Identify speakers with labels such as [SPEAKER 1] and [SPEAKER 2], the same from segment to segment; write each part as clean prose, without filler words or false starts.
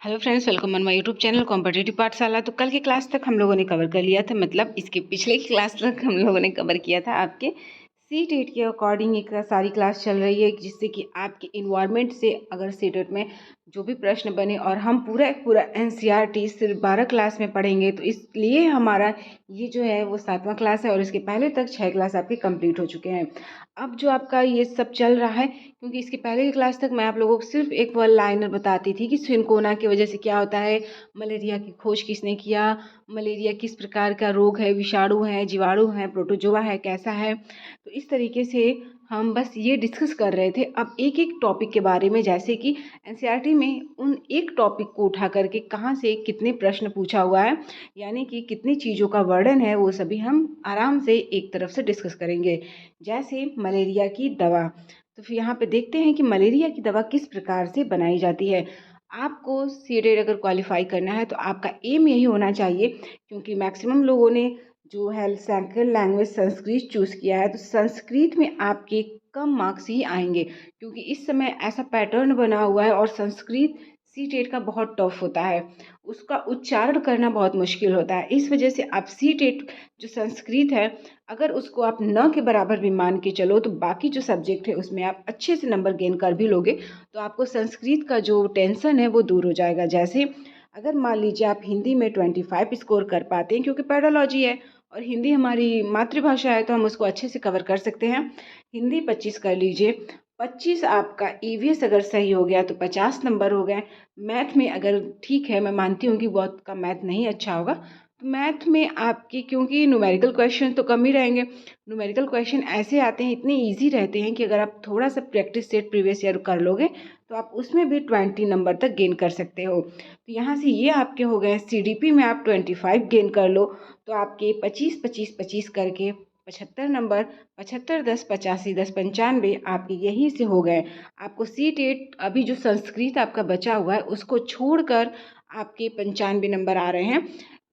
[SPEAKER 1] Hello friends, welcome on my YouTube channel competitive पाठशाला। तो कल की क्लास तक हम लोगों ने कवर कर लिया था, मतलब इसके पिछले की क्लास तक हम लोगों ने कवर किया था। आपके सी-टेट के अकॉर्डिंग एक सारी क्लास चल रही है, जिससे कि आपके इन्वायरमेंट से अगर सी-टेट में जो भी प्रश्न बने, और हम पूरा एनसीईआरटी सिर्फ 12 क्लास में पढ़ेंगे, तो इसलिए हमारा ये जो है वो 7वां क्लास है और इसके पहले तक 6 क्लास आपके कंप्लीट हो चुके हैं। अब जो आपका ये सब चल रहा है, क्योंकि इसके पहले की क्लास तक मैं आप लोगों को सिर्फ एक वन लाइनर बताती थी कि सिनकोना की वजह से क्या होता है, मलेरिया की खोज किसने किया, मलेरिया किस प्रकार का रोग है, विषाणु है, जीवाणु है, प्रोटोजोआ है, कैसा है। तो इस तरीके से हम बस ये डिस्कस कर रहे थे। अब एक एक टॉपिक के बारे में, जैसे कि एनसीईआरटी में उन एक टॉपिक को उठा करके कहाँ से कितने प्रश्न पूछा हुआ है, यानी कि कितनी चीज़ों का वर्णन है, वो सभी हम आराम से एक तरफ से डिस्कस करेंगे। जैसे मलेरिया की दवा, तो फिर यहाँ पे देखते हैं कि मलेरिया की दवा किस प्रकार से बनाई जाती है। आपको सी-टेट अगर क्वालिफाई करना है तो आपका एम यही होना चाहिए, क्योंकि मैक्सिमम लोगों ने जो है सेकंड लैंग्वेज संस्कृत चूज़ किया है, तो संस्कृत में आपके कम मार्क्स ही आएंगे, क्योंकि इस समय ऐसा पैटर्न बना हुआ है और संस्कृत सी-टेट का बहुत टफ होता है, उसका उच्चारण करना बहुत मुश्किल होता है। इस वजह से आप सी-टेट जो संस्कृत है, अगर उसको आप न के बराबर भी मान के चलो, तो बाकी जो सब्जेक्ट है उसमें आप अच्छे से नंबर गेन कर भी लोगे, तो आपको संस्कृत का जो टेंशन है वो दूर हो जाएगा। जैसे अगर मान लीजिए आप हिंदी में 25 स्कोर कर पाते हैं, क्योंकि पेडोलॉजी है और हिंदी हमारी मातृभाषा है, तो हम उसको अच्छे से कवर कर सकते हैं। हिंदी 25 कर लीजिए, 25 आपका ईवीएस अगर सही हो गया तो 50 नंबर हो गए। मैथ में अगर ठीक है, मैं मानती हूँ कि बहुत का मैथ नहीं अच्छा होगा, तो मैथ में आपकी, क्योंकि न्यूमेरिकल क्वेश्चन तो कम ही रहेंगे, न्यूमेरिकल क्वेश्चन ऐसे आते हैं, इतने इजी रहते हैं कि अगर आप थोड़ा सा प्रैक्टिस सेट प्रीवियस ईयर कर लोगे तो आप उसमें भी 20 नंबर तक गेन कर सकते हो। तो यहाँ से ये आपके हो गए। सीडीपी में आप 25 गेन कर लो तो आपके 25 करके 75 नंबर, 75 10 85 10 95 आपके यहीं से हो गए। आपको सी-टेट अभी जो संस्कृत आपका बचा हुआ है उसको छोड़कर आपके 95 नंबर आ रहे हैं।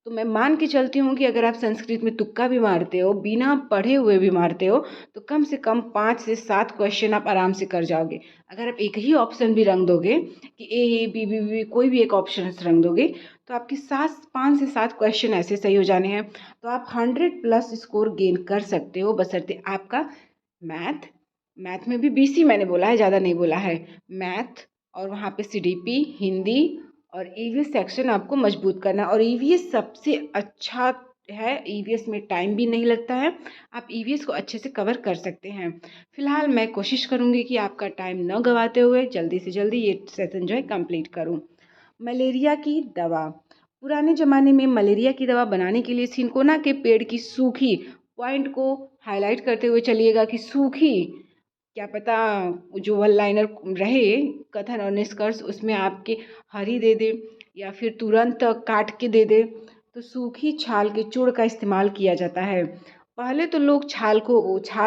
[SPEAKER 1] तो मैं मान के चलती हूँ कि अगर आप संस्कृत में तुक्का भी मारते हो, बिना पढ़े हुए भी मारते हो, तो कम से कम 5 से 7 क्वेश्चन आप आराम से कर जाओगे। अगर आप एक ही ऑप्शन भी रंग दोगे कि ए बी बी बी, कोई भी एक ऑप्शन रंग दोगे, तो आपके 5 से 7 क्वेश्चन ऐसे सही हो जाने हैं, तो आप 100+ स्कोर गेन कर सकते हो, बशर्ते आपका मैथ, मैथ में भी बीसी मैंने बोला है, ज़्यादा नहीं बोला है, मैथ और वहाँ पे सीडीपी, हिंदी और ईवीएस सेक्शन आपको मजबूत करना है। और ईवीएस सबसे अच्छा है, ईवीएस में टाइम भी नहीं लगता है, आप ईवीएस को अच्छे से कवर कर सकते हैं। फिलहाल मैं कोशिश करूँगी कि आपका टाइम न गंवाते हुए जल्दी से जल्दी ये सेशन जो है कंप्लीट करूँ। मलेरिया की दवा, पुराने ज़माने में मलेरिया की दवा बनाने के लिए सिनकोना के पेड़ की सूखी, पॉइंट को हाईलाइट करते हुए चलिएगा कि सूखी, क्या पता जो वन लाइनर रहे कथन और निष्कर्ष उसमें आपके हरी दे दे या फिर तुरंत काट के दे दे। तो सूखी छाल के चूर्ण का इस्तेमाल किया जाता है। पहले तो लोग छाल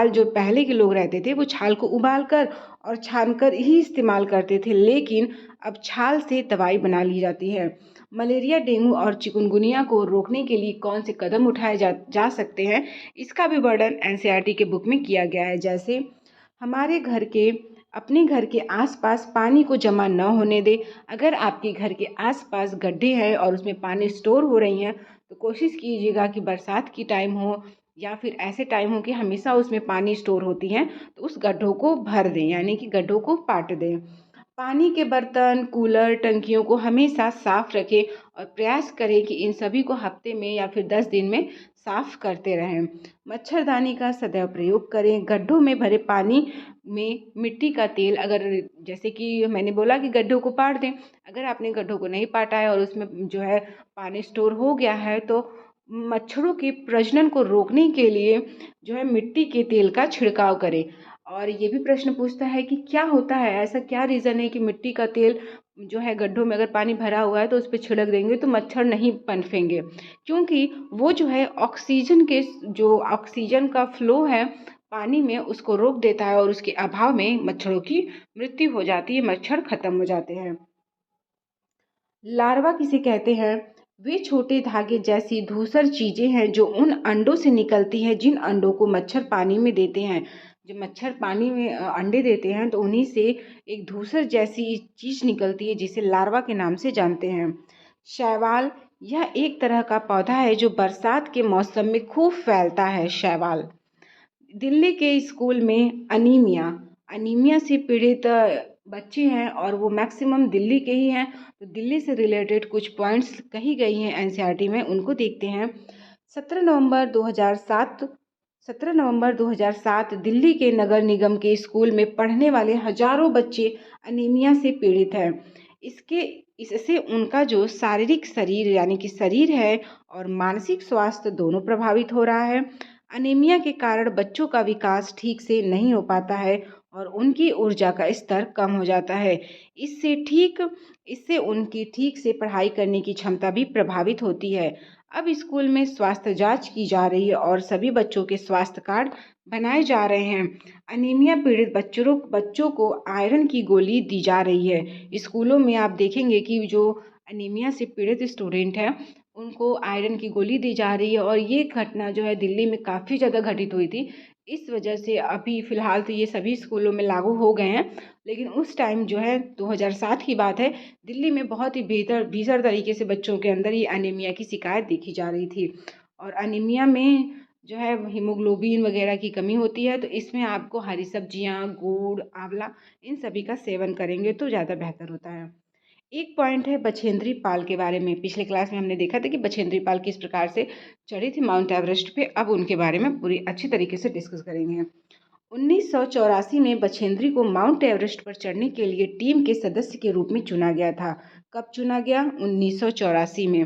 [SPEAKER 1] जो पहले के लोग रहते थे वो छाल को उबाल कर और छान कर ही इस्तेमाल करते थे, लेकिन अब छाल से दवाई बना ली जाती है। मलेरिया, डेंगू और चिकुनगुनिया को रोकने के लिए कौन से कदम उठाए जा सकते हैं, इसका भी वर्णन एनसीईआरटी के बुक में किया गया है। जैसे हमारे घर के अपने घर के आसपास पानी को जमा न होने दें। अगर आपके घर के आसपास गड्ढे हैं और उसमें पानी स्टोर हो रही हैं, तो कोशिश कीजिएगा कि बरसात की टाइम हो या फिर ऐसे टाइम हो कि हमेशा उसमें पानी स्टोर होती हैं, तो उस गड्ढों को भर दें, यानी कि गड्ढों को पाट दें। पानी के बर्तन, कूलर, टंकियों को हमेशा साफ रखें और प्रयास करें कि इन सभी को हफ्ते में या फिर 10 दिन में साफ करते रहें। मच्छरदानी का सदैव प्रयोग करें। गड्ढों में भरे पानी में मिट्टी का तेल, अगर जैसे कि मैंने बोला कि गड्ढों को पाट दें, अगर आपने गड्ढों को नहीं पाटा है और उसमें जो है पानी स्टोर हो गया है, तो मच्छरों के प्रजनन को रोकने के लिए जो है मिट्टी के तेल का छिड़काव करें। और ये भी प्रश्न पूछता है कि क्या होता है, ऐसा क्या रीज़न है कि मिट्टी का तेल जो है गड्ढों में अगर पानी भरा हुआ है तो उस पर छिड़क देंगे तो मच्छर नहीं पनपेंगे, क्योंकि वो जो है ऑक्सीजन का फ्लो है पानी में उसको रोक देता है और उसके अभाव में मच्छरों की मृत्यु हो जाती है, मच्छर खत्म हो जाते हैं। लार्वा किसे कहते हैं? वे छोटे धागे जैसी धूसर चीजें हैं जो उन अंडों से निकलती हैं जिन अंडों को मच्छर पानी में देते हैं। जब मच्छर पानी में अंडे देते हैं तो उन्हीं से एक धूसर जैसी चीज़ निकलती है जिसे लार्वा के नाम से जानते हैं। शैवाल, यह एक तरह का पौधा है जो बरसात के मौसम में खूब फैलता है। शैवाल दिल्ली के स्कूल में अनीमिया अनीमिया से पीड़ित बच्चे हैं और वो मैक्सिमम दिल्ली के ही हैं। तो दिल्ली से रिलेटेड कुछ पॉइंट्स कही गई हैं एनसीईआरटी में, उनको देखते हैं। 17 नवंबर 2007 17 नवंबर 2007 दिल्ली के नगर निगम के स्कूल में पढ़ने वाले हजारों बच्चे अनीमिया से पीड़ित हैं। इससे उनका जो शारीरिक शरीर यानी कि शरीर है और मानसिक स्वास्थ्य दोनों प्रभावित हो रहा है। अनीमिया के कारण बच्चों का विकास ठीक से नहीं हो पाता है और उनकी ऊर्जा का स्तर कम हो जाता है। इससे उनकी ठीक से पढ़ाई करने की क्षमता भी प्रभावित होती है। अब स्कूल में स्वास्थ्य जांच की जा रही है और सभी बच्चों के स्वास्थ्य कार्ड बनाए जा रहे हैं। अनीमिया पीड़ित बच्चों को आयरन की गोली दी जा रही है। स्कूलों में आप देखेंगे कि जो अनीमिया से पीड़ित स्टूडेंट हैं उनको आयरन की गोली दी जा रही है और ये घटना जो है दिल्ली में काफ़ी ज़्यादा घटित हुई थी। इस वजह से अभी फ़िलहाल तो ये सभी स्कूलों में लागू हो गए हैं, लेकिन उस टाइम जो है 2007 की बात है, दिल्ली में बहुत ही भीषण तरीके से बच्चों के अंदर ये अनीमिया की शिकायत देखी जा रही थी। और अनीमिया में जो है हीमोग्लोबिन वगैरह की कमी होती है, तो इसमें आपको हरी सब्जियाँ, गुड़, आंवला इन सभी का सेवन करेंगे तो ज़्यादा बेहतर होता है। एक पॉइंट है बछेंद्री पाल के बारे में। पिछले क्लास में हमने देखा था कि बछेंद्री पाल किस प्रकार से चढ़ी थी माउंट एवरेस्ट पे। अब उनके बारे में पूरी अच्छी तरीके से डिस्कस करेंगे। 1984 में बछेंद्री को माउंट एवरेस्ट पर चढ़ने के लिए टीम के सदस्य के रूप में चुना गया था। कब चुना गया? 1984 में।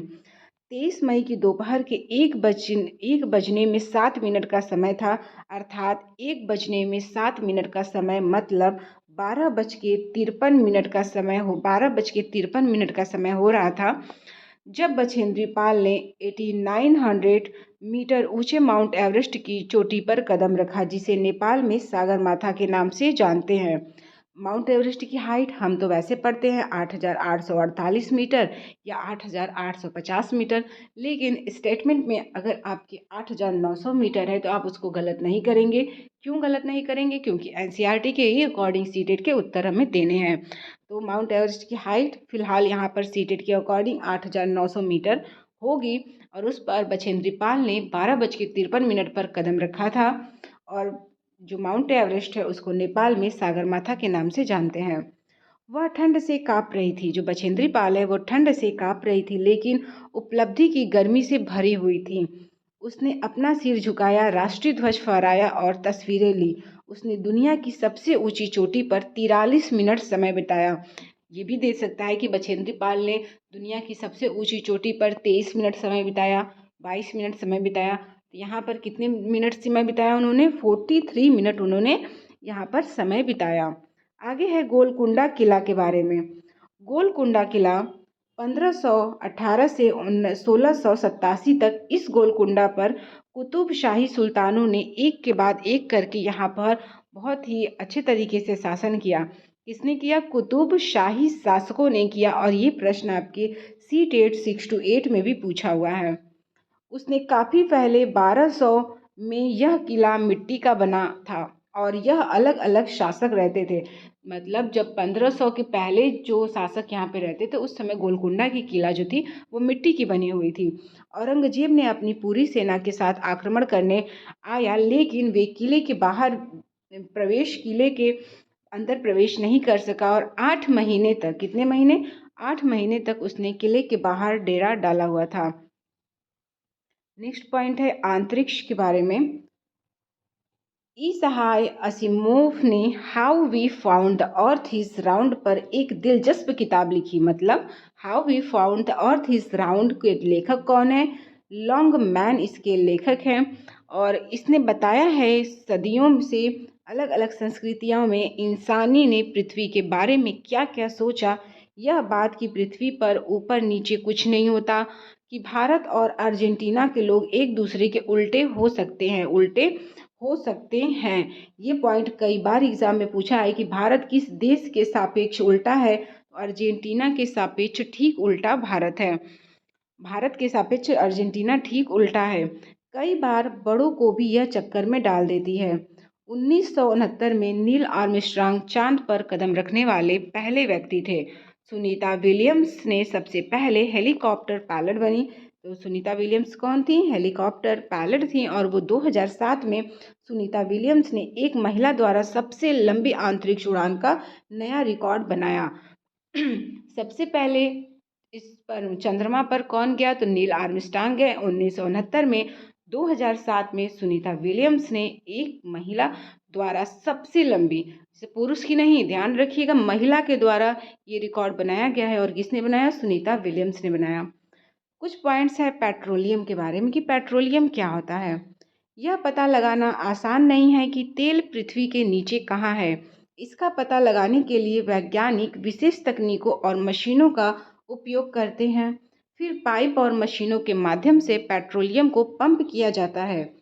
[SPEAKER 1] 23 मई की दोपहर के 1 बजने में 7 मिनट का समय था, अर्थात 1 बजने में 7 मिनट का समय मतलब 12 बज के 53 मिनट का समय हो रहा था जब बछेंद्री पाल ने 8900 मीटर ऊंचे माउंट एवरेस्ट की चोटी पर कदम रखा, जिसे नेपाल में सागरमाथा के नाम से जानते हैं। माउंट एवरेस्ट की हाइट हम तो वैसे पढ़ते हैं 8848 मीटर या 8850 मीटर, लेकिन स्टेटमेंट में अगर आपकी 8900 मीटर है तो आप उसको गलत नहीं करेंगे। क्यों गलत नहीं करेंगे? क्योंकि एनसीईआरटी के ही अकॉर्डिंग सीटेट के उत्तर हमें देने हैं। तो माउंट एवरेस्ट की हाइट फिलहाल यहाँ पर सीटेट के अकॉर्डिंग 8900 मीटर होगी और उस पर बछेंद्री पाल ने 12 बज के 53 मिनट पर कदम रखा था। और जो माउंट एवरेस्ट है उसको नेपाल में सागरमाथा के नाम से जानते हैं। वह ठंड से काँप रही थी, जो बछेंद्री पाल है वो ठंड से काँप रही थी, लेकिन उपलब्धि की गर्मी से भरी हुई थी। उसने अपना सिर झुकाया, राष्ट्रीय ध्वज फहराया और तस्वीरें ली। उसने दुनिया की सबसे ऊंची चोटी पर 43 मिनट समय बिताया। ये भी दे सकता है कि बछेंद्री पाल ने दुनिया की सबसे ऊंची चोटी पर 23 मिनट समय बिताया, 22 मिनट समय बिताया। तो यहाँ पर कितने मिनट समय बिताया उन्होंने? 43 मिनट उन्होंने यहाँ पर समय बिताया। आगे है गोलकुंडा किला के बारे में। गोलकुंडा किला 1518 से 1687 तक इस गोलकुंडा पर कुतुब शाही सुल्तानों ने एक के बाद एक करके यहाँ पर बहुत ही अच्छे तरीके से शासन किया। किसने किया? कुतुब शाही शासकों ने किया। और ये प्रश्न आपके सीटेट 6 to 8 में भी पूछा हुआ है। उसने काफ़ी पहले 1200 में यह किला मिट्टी का बना था और यह अलग अलग शासक रहते थे। मतलब जब 1500 के पहले जो शासक यहाँ पे रहते थे उस समय गोलकुंडा की किला जो थी वो मिट्टी की बनी हुई थी। औरंगजेब ने अपनी पूरी सेना के साथ आक्रमण करने आया, लेकिन वे किले के अंदर प्रवेश नहीं कर सका और 8 महीने तक, कितने महीने? 8 महीने तक उसने किले के बाहर डेरा डाला हुआ था। नेक्स्ट पॉइंट है अंतरिक्ष के बारे में। ईसाई असिमोव ने how we found the earth is round पर एक दिलचस्प किताब लिखी। मतलब how we found the earth is round के लेखक कौन है? लॉन्गमैन इसके लेखक हैं और इसने बताया है सदियों से अलग अलग संस्कृतियों में इंसानी ने पृथ्वी के बारे में क्या क्या सोचा। यह बात कि पृथ्वी पर ऊपर नीचे कुछ नहीं होता, कि भारत और अर्जेंटीना के लोग एक दूसरे के उल्टे हो सकते हैं। ये पॉइंट कई बार एग्जाम में पूछा है कि भारत किस देश के सापेक्ष उल्टा है, तो अर्जेंटीना के सापेक्ष ठीक उल्टा भारत है। भारत के सापेक्ष अर्जेंटीना ठीक उल्टा है। कई बार बड़ों को भी यह चक्कर में डाल देती है। 1969 में नील आर्मस्ट्रांग चांद पर कदम रखने वाले पहले व्यक्ति थे। सुनीता विलियम्स ने सबसे पहले हेलीकॉप्टर पायलट बनी। तो सुनीता विलियम्स कौन थी? हेलीकॉप्टर पायलट थी और वो 2007 में सुनीता विलियम्स ने एक महिला द्वारा सबसे लंबी अंतरिक्ष उड़ान का नया रिकॉर्ड बनाया। सबसे पहले इस पर चंद्रमा पर कौन गया? तो नील आर्मस्ट्रांग गए 1969 में। 2007 में सुनीता विलियम्स ने एक महिला द्वारा सबसे लंबी, पुरुष की नहीं, ध्यान रखिएगा, महिला के द्वारा ये रिकॉर्ड बनाया गया है। और किसने बनाया? सुनीता विलियम्स ने बनाया। कुछ पॉइंट्स है पेट्रोलियम के बारे में कि पेट्रोलियम क्या होता है। यह पता लगाना आसान नहीं है कि तेल पृथ्वी के नीचे कहाँ है। इसका पता लगाने के लिए वैज्ञानिक विशेष तकनीकों और मशीनों का उपयोग करते हैं। फिर पाइप और मशीनों के माध्यम से पेट्रोलियम को पंप किया जाता है।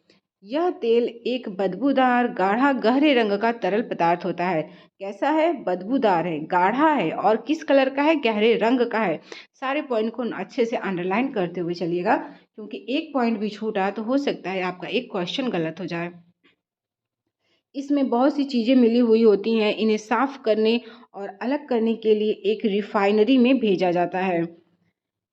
[SPEAKER 1] यह तेल एक बदबूदार गाढ़ा गहरे रंग का तरल पदार्थ होता है। कैसा है? बदबूदार है, गाढ़ा है और किस कलर का है? गहरे रंग का है। सारे पॉइंट को अच्छे से अंडरलाइन करते हुए चलिएगा, क्योंकि एक पॉइंट भी छूटा तो हो सकता है आपका एक क्वेश्चन गलत हो जाए। इसमें बहुत सी चीज़ें मिली हुई होती हैं। इन्हें साफ करने और अलग करने के लिए एक रिफाइनरी में भेजा जाता है।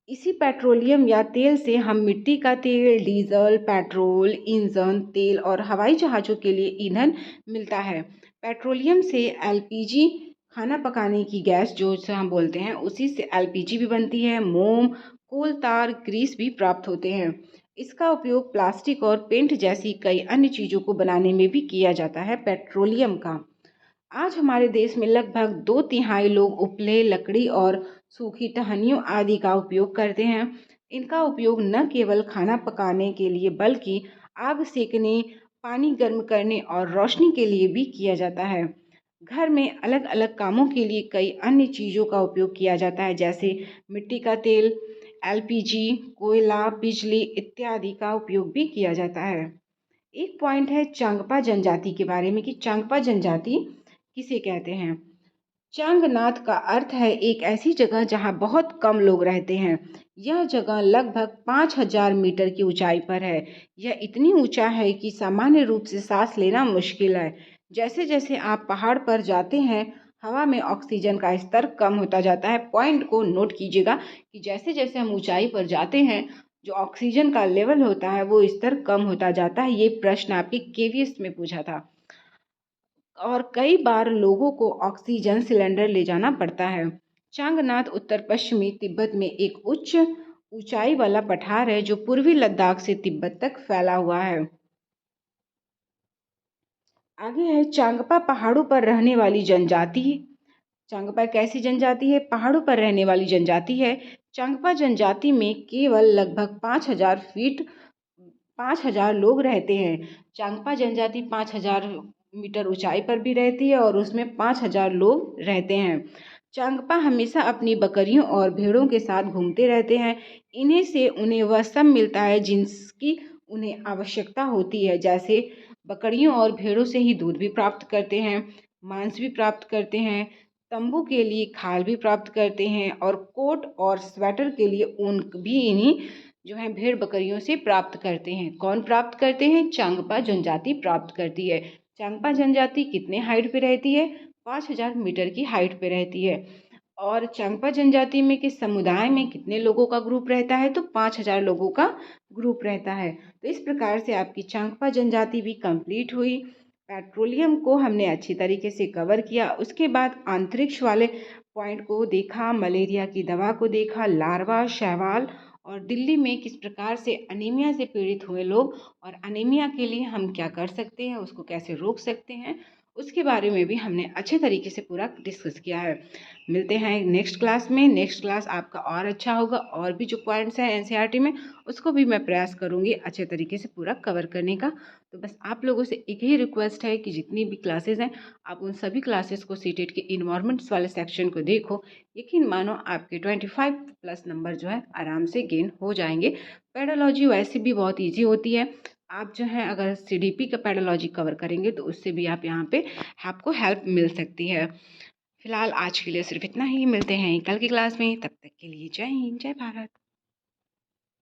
[SPEAKER 1] इसी पेट्रोलियम या तेल से हम मिट्टी का तेल, डीजल, पेट्रोल, इंजन तेल और हवाई जहाज़ों के लिए ईंधन मिलता है। पेट्रोलियम से एलपीजी, खाना पकाने की गैस जो से हम बोलते हैं, उसी से एलपीजी भी बनती है। मोम, कोल तार, ग्रीस भी प्राप्त होते हैं। इसका उपयोग प्लास्टिक और पेंट जैसी कई अन्य चीज़ों को बनाने में भी किया जाता है पेट्रोलियम का। आज हमारे देश में लगभग 2/3 लोग उपले, लकड़ी और सूखी टहनियों आदि का उपयोग करते हैं। इनका उपयोग न केवल खाना पकाने के लिए बल्कि आग सेकने, पानी गर्म करने और रोशनी के लिए भी किया जाता है। घर में अलग अलग कामों के लिए कई अन्य चीज़ों का उपयोग किया जाता है, जैसे मिट्टी का तेल, एलपीजी, कोयला, बिजली इत्यादि का उपयोग भी किया जाता है। एक पॉइंट है चांगपा जनजाति के बारे में कि चांगपा जनजाति किसे कहते हैं। चांगनाथ का अर्थ है एक ऐसी जगह जहां बहुत कम लोग रहते हैं। यह जगह लगभग 5000 मीटर की ऊंचाई पर है। यह इतनी ऊंचा है कि सामान्य रूप से सांस लेना मुश्किल है। जैसे जैसे आप पहाड़ पर जाते हैं, हवा में ऑक्सीजन का स्तर कम होता जाता है। पॉइंट को नोट कीजिएगा कि जैसे जैसे हम ऊंचाई पर जाते हैं, जो ऑक्सीजन का लेवल होता है वो स्तर कम होता जाता है। ये प्रश्न आपके केवीएस में पूछा था। और कई बार लोगों को ऑक्सीजन सिलेंडर ले जाना पड़ता है। चांगनाथ उत्तर पश्चिमी तिब्बत में एक उच्च ऊंचाई वाला पठार है जो पूर्वी लद्दाख से तिब्बत तक फैला हुआ है। आगे है चांगपा पहाड़ों पर रहने वाली जनजाति। चांगपा कैसी जनजाति है? पहाड़ों पर रहने वाली जनजाति है। चांगपा जनजाति में केवल लगभग 5,000 लोग रहते हैं। चांगपा जनजाति 5,000 मीटर ऊंचाई पर भी रहती है और उसमें 5,000 लोग रहते हैं। चांगपा हमेशा अपनी बकरियों और भेड़ों के साथ घूमते रहते हैं। इन्हीं से उन्हें वह सब मिलता है जिसकी उन्हें आवश्यकता होती है, जैसे बकरियों और भेड़ों से ही दूध भी प्राप्त करते हैं, मांस भी प्राप्त करते हैं, तंबू के लिए खाल भी प्राप्त करते हैं और कोट और स्वेटर के लिए ऊन भी इन्हीं जो है भेड़ बकरियों से प्राप्त करते हैं। कौन प्राप्त करते हैं? चांगपा जनजाति प्राप्त करती है। चांगपा जनजाति कितने हाइट पे रहती है? 5,000 मीटर की हाइट पे रहती है। और चांगपा जनजाति में के समुदाय में कितने लोगों का ग्रुप रहता है? तो 5,000 लोगों का ग्रुप रहता है। तो इस प्रकार से आपकी चांगपा जनजाति भी कंप्लीट हुई। पेट्रोलियम को हमने अच्छी तरीके से कवर किया। उसके बाद अंतरिक्ष वाले पॉइंट को देखा, मलेरिया की दवा को देखा, लार्वा, शैवाल और दिल्ली में किस प्रकार से अनीमिया से पीड़ित हुए लोग और अनीमिया के लिए हम क्या कर सकते हैं, उसको कैसे रोक सकते हैं, उसके बारे में भी हमने अच्छे तरीके से पूरा डिस्कस किया है। मिलते हैं नेक्स्ट क्लास में। नेक्स्ट क्लास आपका और अच्छा होगा और भी जो पॉइंट्स हैं एनसीईआरटी में उसको भी मैं प्रयास करूँगी अच्छे तरीके से पूरा कवर करने का। तो बस आप लोगों से एक ही रिक्वेस्ट है कि जितनी भी क्लासेस हैं आप उन सभी क्लासेस को सीटेट के इन्वायरमेंट्स वाले सेक्शन को देखो। यकीन मानो आपके 25+ नंबर जो है आराम से गेन हो जाएंगे। पेडोलॉजी वैसे भी बहुत ईजी होती है। आप जो है अगर सीडीपी का पेडोलॉजी कवर करेंगे तो उससे भी आप यहाँ पे आपको हेल्प मिल सकती है। फिलहाल आज के लिए सिर्फ इतना ही। मिलते हैं कल की क्लास में। तब तक के लिए जय हिंद, जय भारत।